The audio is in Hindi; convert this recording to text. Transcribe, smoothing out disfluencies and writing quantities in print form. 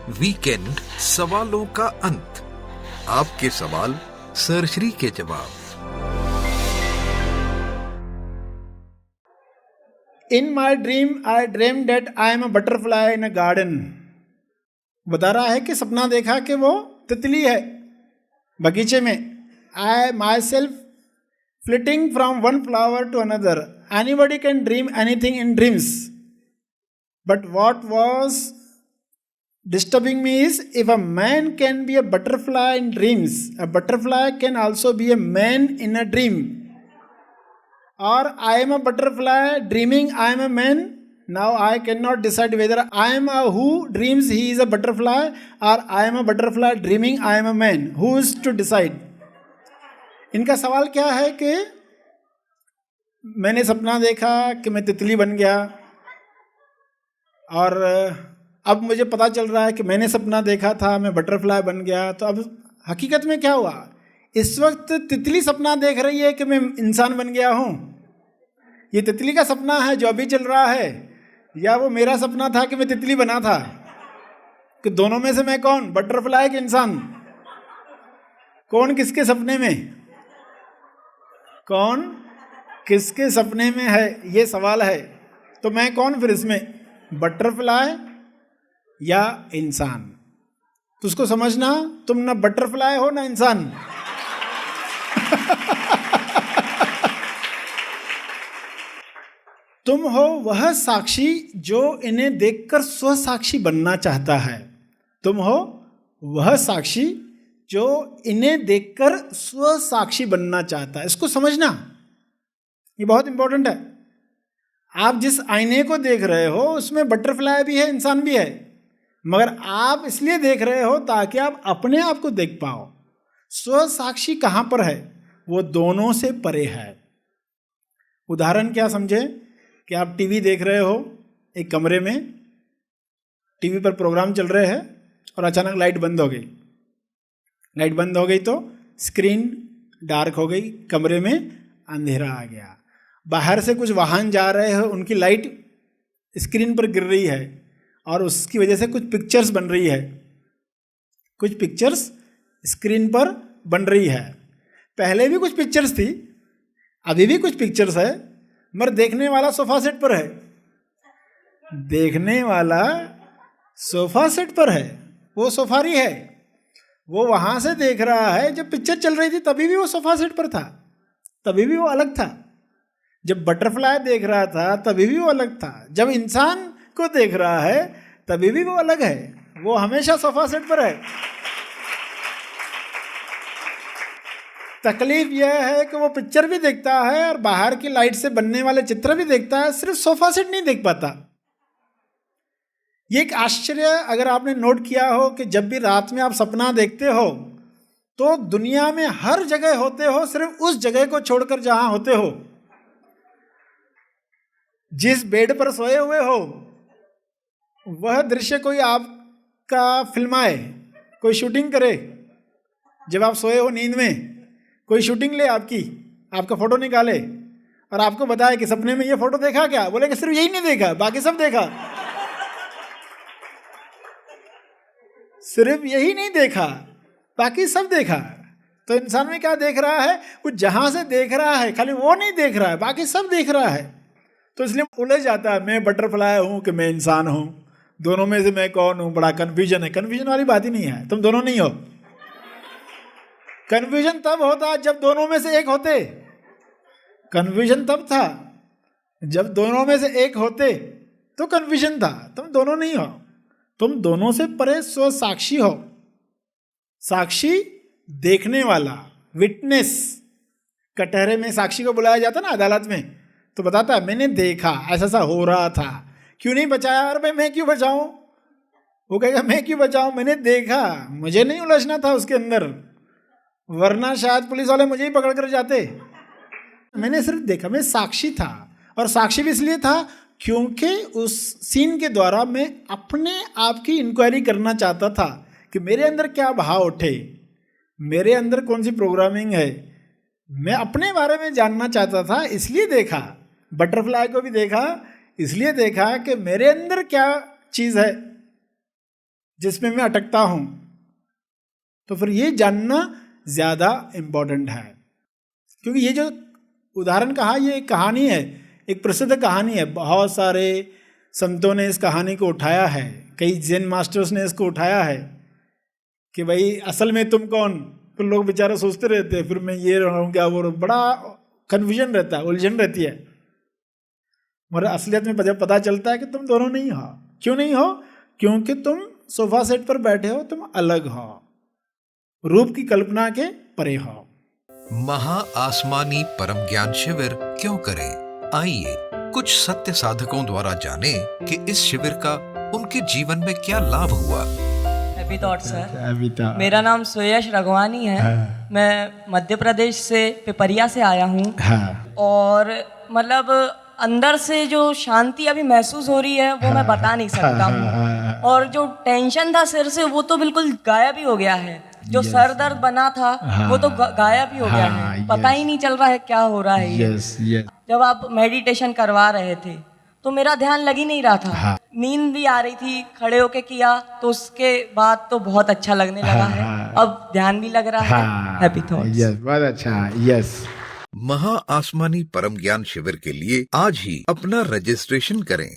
वीकेंड सवालों का अंत। आपके सवाल सर्जरी के जवाब। In my dream I dream that I am a butterfly in a garden. बता रहा है कि सपना देखा कि वो तितली है बगीचे में। I myself flitting from one flower to another. Anybody can dream anything in dreams, but what was disturbing me is if a man can be a butterfly in dreams, a butterfly can also be a man in a dream. Or I am a butterfly dreaming I am a man. Now I cannot decide whether I am a who dreams he is a butterfly or I am a butterfly dreaming I am a man. Who is to decide? इनका सवाल क्या है कि मैंने सपना देखा कि मैं तितली बन गया, और अब मुझे पता चल रहा है कि मैंने सपना देखा था मैं बटरफ्लाई बन गया। तो अब हकीकत में क्या हुआ? इस वक्त तितली सपना देख रही है कि मैं इंसान बन गया हूँ। ये तितली का सपना है जो अभी चल रहा है, या वो मेरा सपना था कि मैं तितली बना था? कि दोनों में से मैं कौन, बटरफ्लाई कि इंसान? कौन किसके सपने में, कौन किसके सपने में है, ये सवाल है। तो मैं कौन फिर इसमें, बटरफ्लाई या इंसान? तो उसको समझना, तुम ना बटरफ्लाई हो ना इंसान। तुम हो वह साक्षी जो इन्हें देखकर स्वसाक्षी बनना चाहता है। तुम हो वह साक्षी जो इन्हें देखकर स्वसाक्षी बनना चाहता है। इसको समझना, ये बहुत इंपॉर्टेंट है। आप जिस आईने को देख रहे हो उसमें बटरफ्लाई भी है, इंसान भी है, मगर आप इसलिए देख रहे हो ताकि आप अपने आप को देख पाओ। स्वसाक्षी कहाँ पर है? वो दोनों से परे है। उदाहरण क्या समझे कि आप टीवी देख रहे हो एक कमरे में, टीवी पर प्रोग्राम चल रहे हैं और अचानक लाइट बंद हो गई। लाइट बंद हो गई तो स्क्रीन डार्क हो गई, कमरे में अंधेरा आ गया। बाहर से कुछ वाहन जा रहे हैं, उनकी लाइट स्क्रीन पर गिर रही है और उसकी वजह से कुछ पिक्चर्स बन रही है, कुछ पिक्चर्स स्क्रीन पर बन रही है। पहले भी कुछ पिक्चर्स थी, अभी भी कुछ पिक्चर्स है, मगर देखने वाला सोफा सेट पर है। देखने वाला सोफा सेट पर है, वो सोफारी है, वो वहाँ से देख रहा है। जब पिक्चर चल रही थी तभी भी वो सोफा सेट पर था, तभी भी वो अलग था। जब बटरफ्लाई देख रहा था तभी भी वो अलग था। जब इंसान को देख रहा है तभी भी वो अलग है, वो हमेशा सोफा सेट पर है। तकलीफ यह है कि वो पिक्चर भी देखता है और बाहर की लाइट से बनने वाले चित्र भी देखता है, सिर्फ सोफा सेट नहीं देख पाता। ये एक आश्चर्य अगर आपने नोट किया हो कि जब भी रात में आप सपना देखते हो तो दुनिया में हर जगह होते हो, सिर्फ उस जगह को छोड़कर जहां होते हो। जिस बेड पर सोए हुए हो वह दृश्य कोई आपका फिल्माए, कोई शूटिंग करे। जब आप सोए हो नींद में, कोई शूटिंग ले आपकी, आपका फोटो निकाले और आपको बताए कि सपने में ये फोटो देखा क्या? बोले कि सिर्फ यही नहीं देखा, बाकी सब देखा। सिर्फ यही नहीं देखा, बाकी सब देखा। तो इंसान में क्या देख रहा है? वो जहां से देख रहा है खाली वो नहीं देख रहा है, बाकी सब देख रहा है। तो इसलिए उलझ जाता है, मैं बटरफ्लाई हूं कि मैं इंसान हूं, दोनों में से मैं कौन हूं? बड़ा कन्फ्यूजन है। कन्फ्यूजन वाली बात ही नहीं है, तुम दोनों नहीं हो। कन्फ्यूजन तब होता जब दोनों में से एक होते। कन्फ्यूजन तब था जब दोनों में से एक होते तो कन्फ्यूजन था। तुम दोनों नहीं हो, तुम दोनों से परे स्वसाक्षी हो। साक्षी देखने वाला, विटनेस। कटहरे में साक्षी को बुलाया जाता ना अदालत में, तो बताता है मैंने देखा, ऐसा ऐसा हो रहा था, क्यों नहीं बचाया? अरे भाई मैं क्यों बचाऊं? वो कहेगा मैं क्यों बचाऊं, मैंने देखा, मुझे नहीं उलझना था उसके अंदर, वरना शायद पुलिस वाले मुझे ही पकड़ कर जाते। मैंने सिर्फ देखा, मैं साक्षी था। और साक्षी भी इसलिए था क्योंकि उस सीन के द्वारा मैं अपने आप की इंक्वायरी करना चाहता था कि मेरे अंदर क्या भाव उठे, मेरे अंदर कौन सी प्रोग्रामिंग है, मैं अपने बारे में जानना चाहता था, इसलिए देखा। बटरफ्लाई को भी देखा, इसलिए देखा कि मेरे अंदर क्या चीज़ है। जिसमें मैं अटकता हूं, तो फिर ये जानना ज्यादा इंपॉर्टेंट है। क्योंकि ये जो उदाहरण कहा, ये एक कहानी है, एक प्रसिद्ध कहानी है। बहुत सारे संतों ने इस कहानी को उठाया है, कई जैन मास्टर्स ने इसको उठाया है कि भाई असल में तुम कौन। फिर लोग बेचारे सोचते रहते हैं, फिर मैं ये रहा हूँ क्या वो रहा हूँ, बड़ा कन्फ्यूजन रहता है, उलझन रहती है। मगर असलियत में पता चलता है कि तुम दोनों नहीं हो। क्यों नहीं हो? क्योंकि तुम सोफा सेट पर बैठे हो, तुम अलग हो, रूप की कल्पना के परे हो। महा आसमानी परम ज्ञान शिविर क्यों करें? आइए कुछ सत्य साधकों द्वारा जाने कि इस शिविर का उनके जीवन में क्या लाभ हुआ। Happy thought sir. मेरा नाम सुयश रघवानी है। मैं मध्य प्रदेश से पिपरिया से आया हूँ। और मतलब अंदर से जो शांति अभी महसूस हो रही है वो मैं बता नहीं सकता हूँ। और जो टेंशन था सिर से वो तो बिल्कुल गायब ही हो गया है। जो सर दर्द बना था वो तो गायब ही हो गया है। पता ही नहीं चल रहा है क्या हो रहा है ये। जब आप मेडिटेशन करवा रहे थे तो मेरा ध्यान लग ही नहीं रहा था। नींद भी आ रही थी, खड़े होके किया तो उसके बाद तो बहुत अच्छा लगने लगा है। अब ध्यान भी लग रहा है। Happy thoughts. यस, बहुत अच्छा। यस, महा आसमानी परम ज्ञान शिविर के लिए आज ही अपना रजिस्ट्रेशन करें।